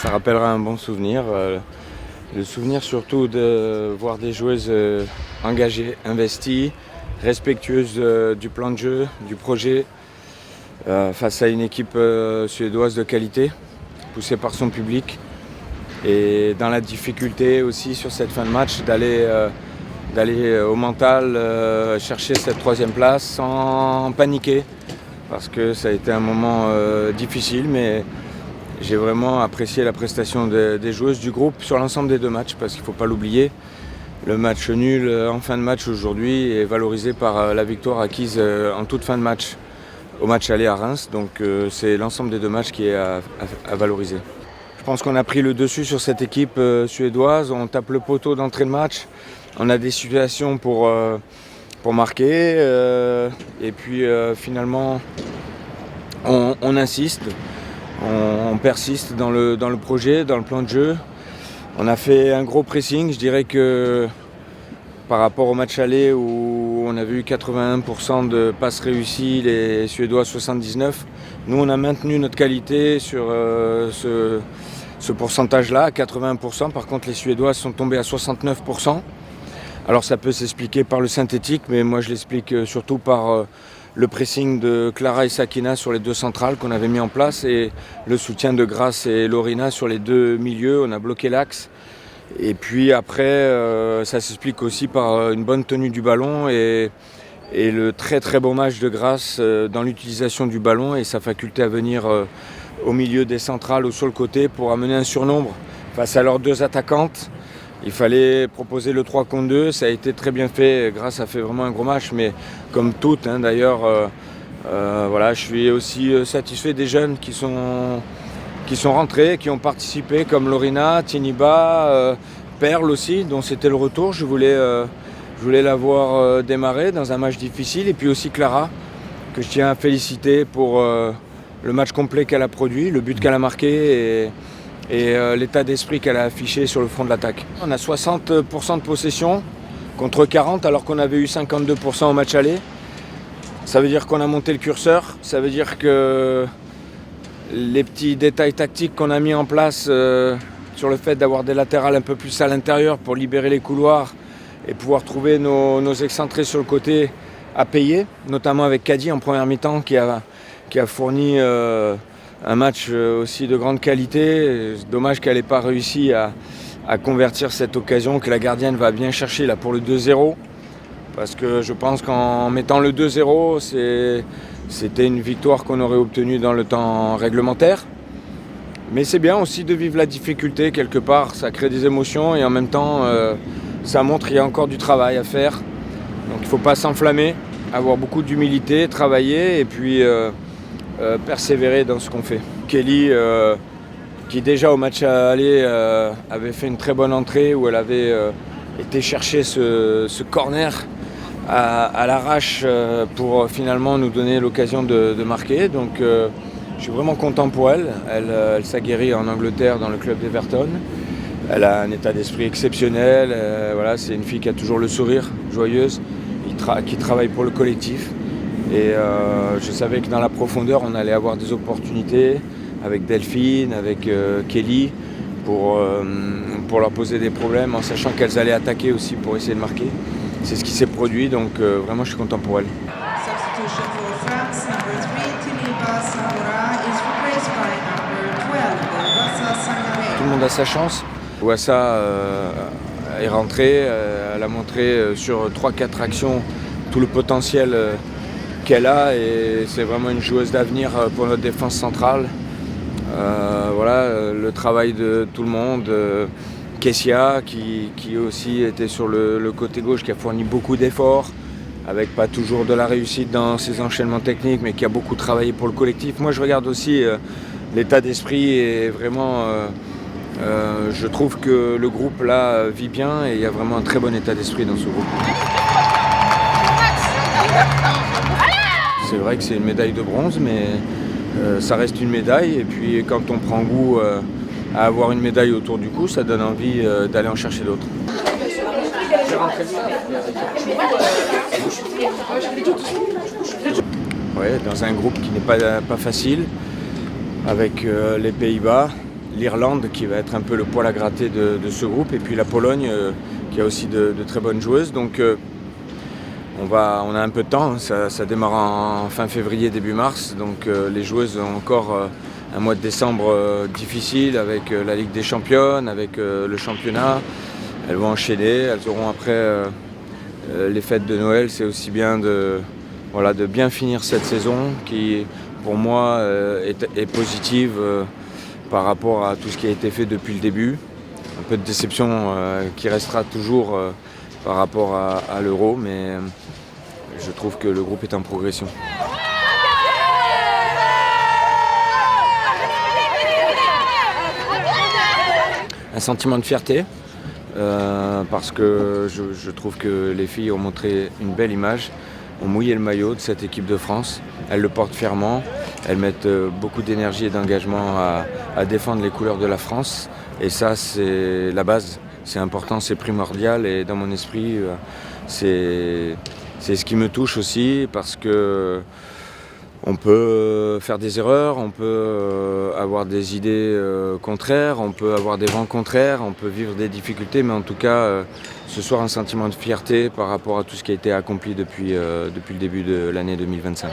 Ça rappellera un bon souvenir. Le souvenir surtout de voir des joueuses engagées, investies, respectueuses du plan de jeu, du projet, face à une équipe suédoise de qualité, poussée par son public. Et dans la difficulté aussi sur cette fin de match d'aller au mental chercher cette troisième place sans paniquer. Parce que ça a été un moment difficile, mais j'ai vraiment apprécié la prestation des joueuses du groupe sur l'ensemble des deux matchs, parce qu'il ne faut pas l'oublier. Le match nul en fin de match aujourd'hui est valorisé par la victoire acquise en toute fin de match au match aller à Reims. Donc c'est l'ensemble des deux matchs qui est à valoriser. Je pense qu'on a pris le dessus sur cette équipe suédoise. On tape le poteau d'entrée de match. On a des situations pour marquer. Et puis finalement, on insiste. On persiste dans le projet, dans le plan de jeu. On a fait un gros pressing. Je dirais que par rapport au match aller où on avait eu 81% de passes réussies, les Suédois 79%, nous on a maintenu notre qualité sur ce pourcentage-là, à 81%. Par contre, les Suédois sont tombés à 69%. Alors ça peut s'expliquer par le synthétique, mais moi je l'explique surtout par le pressing de Klara et Sakina sur les deux centrales qu'on avait mis en place et le soutien de Grace et Lorina sur les deux milieux. On a bloqué l'axe. Et puis après, ça s'explique aussi par une bonne tenue du ballon et le très très bon match de Grace dans l'utilisation du ballon et sa faculté à venir au milieu des centrales ou sur le côté pour amener un surnombre face à leurs deux attaquantes. Il fallait proposer le 3 contre 2, ça a été très bien fait. Grace a fait vraiment un gros match, mais comme toutes, d'ailleurs, voilà, je suis aussi satisfait des jeunes qui sont rentrés, qui ont participé, comme Lorina, Tiniba, Perle aussi, dont c'était le retour. Je voulais la voir démarrer dans un match difficile. Et puis aussi Klara, que je tiens à féliciter pour le match complet qu'elle a produit, le but qu'elle a marqué et l'état d'esprit qu'elle a affiché sur le front de l'attaque. On a 60% de possession contre 40% alors qu'on avait eu 52% au match aller. Ça veut dire qu'on a monté le curseur, ça veut dire que les petits détails tactiques qu'on a mis en place sur le fait d'avoir des latérales un peu plus à l'intérieur pour libérer les couloirs et pouvoir trouver nos excentrés sur le côté à payer, notamment avec Kadi en première mi-temps qui a fourni un match aussi de grande qualité. Dommage qu'elle n'ait pas réussi à convertir cette occasion que la gardienne va bien chercher là pour le 2-0. Parce que je pense qu'en mettant le 2-0, c'était une victoire qu'on aurait obtenue dans le temps réglementaire. Mais c'est bien aussi de vivre la difficulté quelque part. Ça crée des émotions et en même temps, ça montre qu'il y a encore du travail à faire. Donc il ne faut pas s'enflammer, avoir beaucoup d'humilité, travailler et puis persévérer dans ce qu'on fait. Kelly, qui déjà au match à aller avait fait une très bonne entrée où elle avait été chercher ce corner à l'arrache pour finalement nous donner l'occasion de marquer. Donc je suis vraiment content pour elle. Elle s'aguerrit en Angleterre dans le club d'Everton. Elle a un état d'esprit exceptionnel. Voilà, c'est une fille qui a toujours le sourire, joyeuse, qui travaille pour le collectif. Et je savais que dans la profondeur, on allait avoir des opportunités avec Delphine, avec Kelly, pour leur poser des problèmes, en sachant qu'elles allaient attaquer aussi pour essayer de marquer. C'est ce qui s'est produit, donc vraiment je suis content pour elle. Substitution for France, number 3, Tiniba Samora is replaced by number 12, Wassa Sangare. Tout le monde a sa chance. Wassa est rentrée, elle a montré sur 3-4 actions tout le potentiel qu'elle a et c'est vraiment une joueuse d'avenir pour notre défense centrale. Voilà, le travail de tout le monde. Kessia qui aussi était sur le côté gauche, qui a fourni beaucoup d'efforts, avec pas toujours de la réussite dans ses enchaînements techniques, mais qui a beaucoup travaillé pour le collectif. Moi je regarde aussi l'état d'esprit et vraiment je trouve que le groupe là vit bien et il y a vraiment un très bon état d'esprit dans ce groupe. C'est vrai que c'est une médaille de bronze, mais ça reste une médaille. Et puis quand on prend goût à avoir une médaille autour du cou, ça donne envie d'aller en chercher d'autres. Ouais, dans un groupe qui n'est pas facile, avec les Pays-Bas, l'Irlande qui va être un peu le poil à gratter de ce groupe, et puis la Pologne qui a aussi de très bonnes joueuses. Donc on a un peu de temps, ça démarre en fin février, début mars, donc les joueuses ont encore un mois de décembre difficile avec la Ligue des Championnes, avec le championnat. Elles vont enchaîner, elles auront après les fêtes de Noël. C'est aussi bien de bien finir cette saison qui, pour moi, est positive par rapport à tout ce qui a été fait depuis le début. Un peu de déception qui restera toujours par rapport à l'Euro, mais je trouve que le groupe est en progression. Un sentiment de fierté, parce que je trouve que les filles ont montré une belle image, ont mouillé le maillot de cette équipe de France. Elles le portent fièrement, elles mettent beaucoup d'énergie et d'engagement à défendre les couleurs de la France. Et ça, c'est la base, c'est important, c'est primordial. Et dans mon esprit, c'est ce qui me touche aussi, parce que on peut faire des erreurs, on peut avoir des idées contraires, on peut avoir des vents contraires, on peut vivre des difficultés, mais en tout cas, ce soir, un sentiment de fierté par rapport à tout ce qui a été accompli depuis le début de l'année 2025.